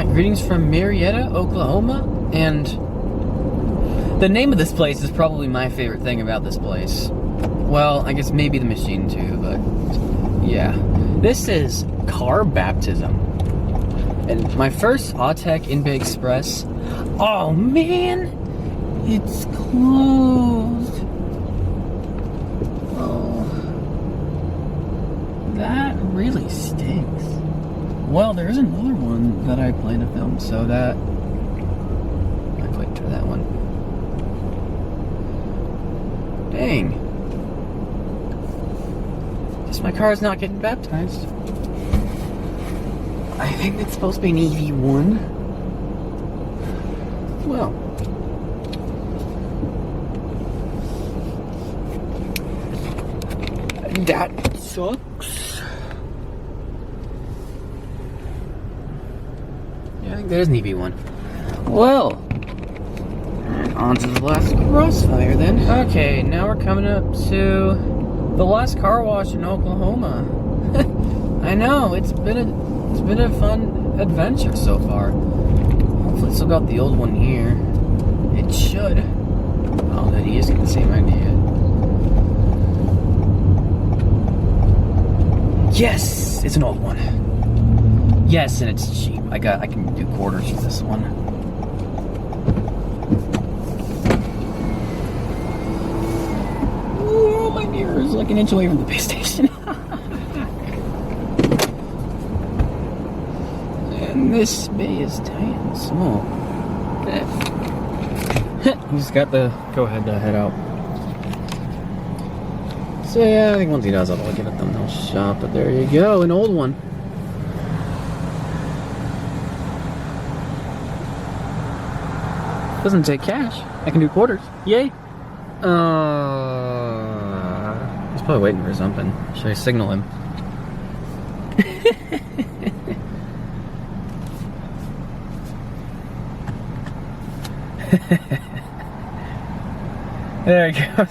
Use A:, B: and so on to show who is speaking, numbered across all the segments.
A: Alright, greetings from Marietta, Oklahoma, and the name of this place is probably my favorite thing about this place. Well, I guess maybe the machine too, but yeah. This is car baptism. And my first Autech in-bay express. Oh man! It's closed. Oh. That really stinks. Well, there is another one that I plan to film, so that... I'll wait for that one. Dang. Guess my car is not getting baptized. I think it's supposed to be an EV1. Well. That sucks. Yeah, I think there's an EV1. Well. On to the last Crossfire then. Okay, now we're coming up to the last car wash in Oklahoma. I know, it's been a fun adventure so far. Hopefully it's still got the old one here. It should. Oh, then he is getting the same idea. Yes! It's an old one. Yes, and it's cheap. I can do quarters for this one. Ooh, my mirror is like an inch away from the base station. And this bay is tight and small. You just got the go ahead to head out. So yeah, I think once he does, I'll give it the thumbnail shot. But there you go, an old one. Doesn't take cash. I can do quarters. Yay! He's probably waiting for something. Should I signal him? There it goes.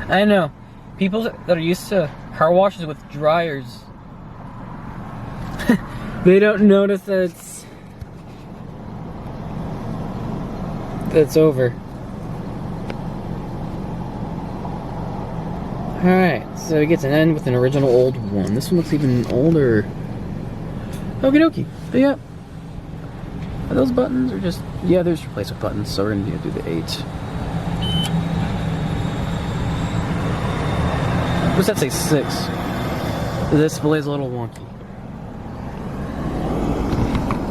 A: I know. People that are used to car washes with dryers, they don't notice that it's over. Alright, so it gets an end with an original old one. This one looks even older. Okie dokie. But yeah. Are those buttons or just... Yeah, there's replacement buttons, so we're going to do the 8. What's that say? 6. The display is a little wonky.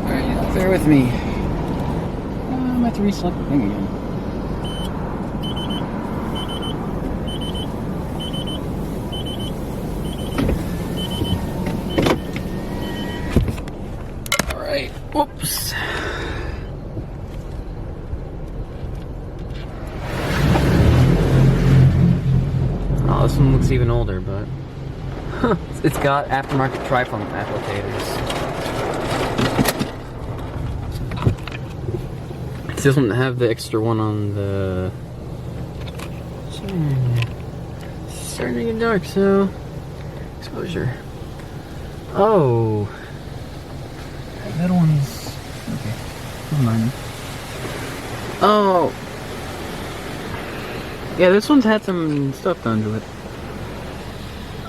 A: Alright, bear with me. I might have to reselect the thing again. Alright, whoops. Oh, this one looks even older, but it's got aftermarket tri-foam applicators. It doesn't have the extra one on the... It's starting to get dark, so... Exposure. Oh! That one's... Okay. Never mind. Oh! Yeah, this one's had some stuff done to it.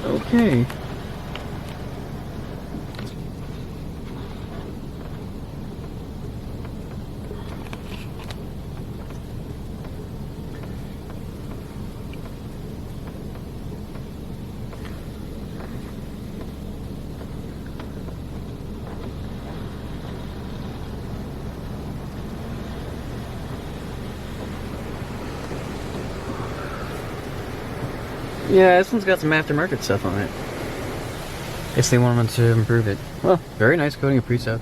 A: Okay. Yeah, this one's got some aftermarket stuff on it. Guess they wanted to improve it. Well, very nice coating of presoak.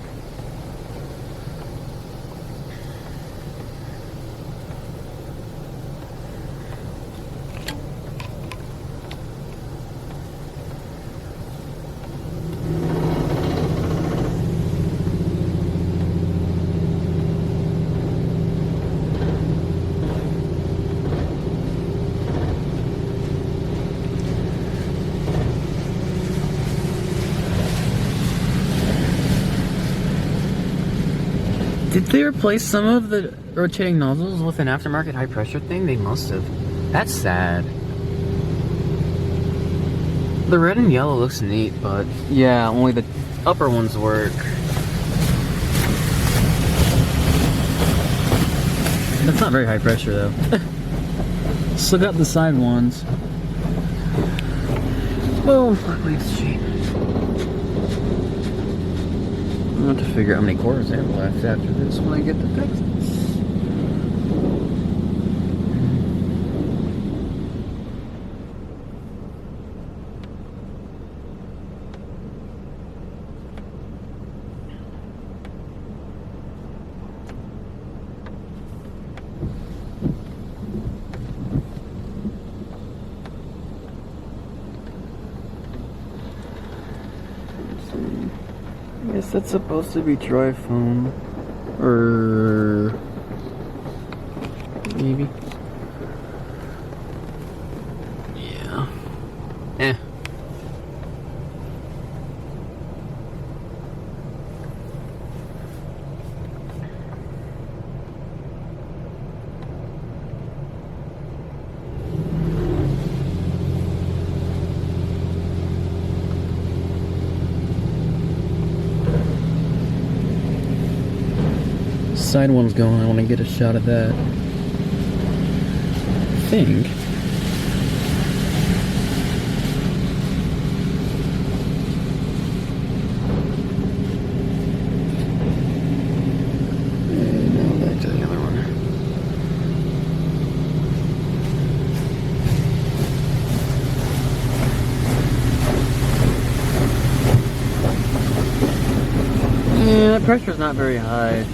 A: Did they replace some of the rotating nozzles with an aftermarket high pressure thing? They must have. That's sad. The red and yellow looks neat, but yeah, only the upper ones work. That's not very high pressure though. Still got the side ones. Oh, fuck, leaves cheap. I'm going to have to figure out how many quarters I have left after this when I get to Texas. I guess that's supposed to be dry foam, or maybe. Yeah. Eh. Side one's going, I want to get a shot of that. I think. Now back to the other one. Yeah, that pressure's not very high.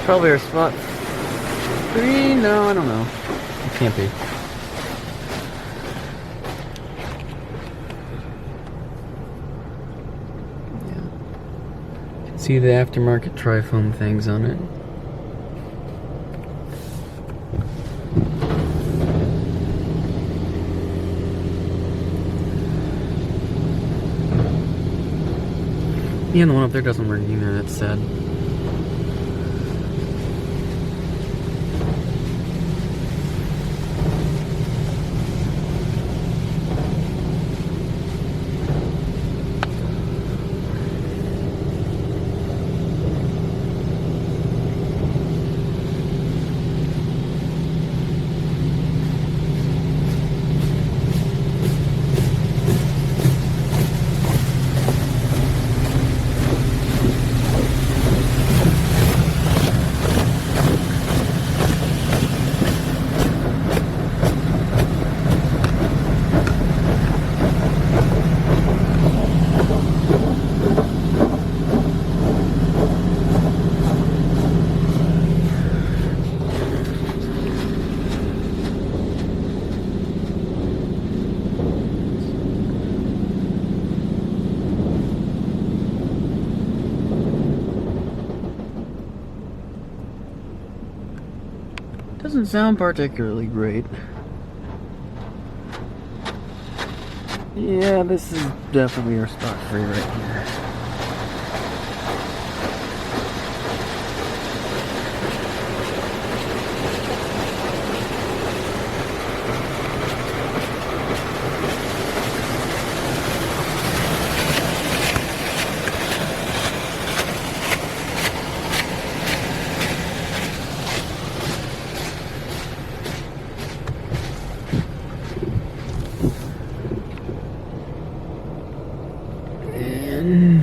A: Probably our spot 3? No, I don't know. It can't be. Yeah. You can see the aftermarket tri-foam things on it. Yeah, the one up there doesn't work either, that's sad. Doesn't sound particularly great. Yeah, this is definitely our spot 3 right here.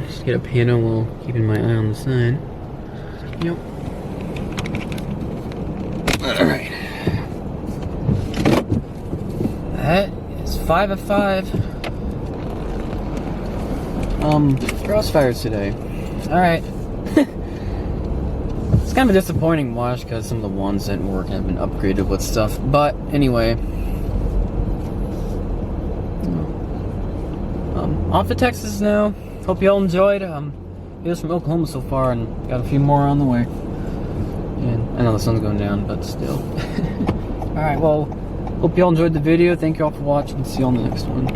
A: Just get a piano while keeping my eye on the sign. Yep. Alright. That is 5 of 5. Crossfire today. Alright. It's kind of a disappointing wash because some of the ones that work have been upgraded with stuff. But anyway. Off to Texas now. Hope y'all enjoyed. Videos from Oklahoma so far, and got a few more on the way. And I know the sun's going down, but still. Alright, well, hope y'all enjoyed the video. Thank y'all for watching. See you on the next one.